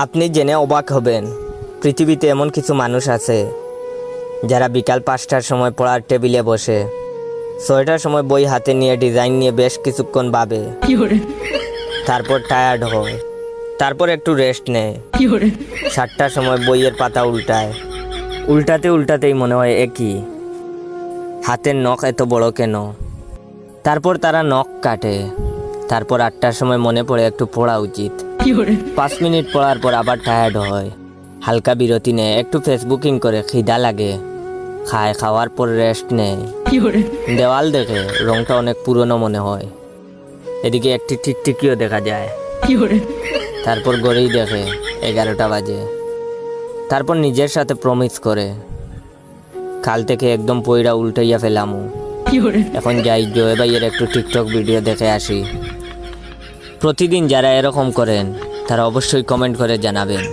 আপনি জেনে অবাক হবেন, পৃথিবীতে এমন কিছু মানুষ আছে যারা বিকাল 5টার সময় পড়ার টেবিলে বসে 6টার সময় বই হাতে নিয়ে ডিজাইন নিয়ে বেশ কিছুক্ষণ ভাবে, তারপর টায়ার্ড হয়, তারপর একটু রেস্ট নেয়। 7টার সময় বইয়ের পাতা উল্টায়, উল্টাতেই মনে হয় একই, হাতের নখ এত বড় কেন। তারপর তারা নখ কাটে, তারপর 8টার সময় মনে পড়ে একটু পড়া উচিত। 5 মিনিট পড়ার পর আবার টায়ার্ড হয়, হালকা বিরতি নেয়, একটু ফেসবুকিং করে, খিদা লাগে, খায়, খাওয়ার পর রেস্ট নেয়। দেওয়াল দেখে, রংটা অনেক পুরনো মনে হয়, এদিকে একটি টিকটিকিও দেখা যায়। তারপর ঘড়ি দেখে 11টা বাজে, তারপর নিজের সাথে প্রমিস করে, কাল থেকে একদম পইরা উল্টাইয়া ফেলামু। এখন যাই জয় ভাইয়ের একটু টিকটক ভিডিও দেখে আসি। প্রতিদিন যারা এরকম করেন তারা অবশ্যই কমেন্ট করে জানাবেন।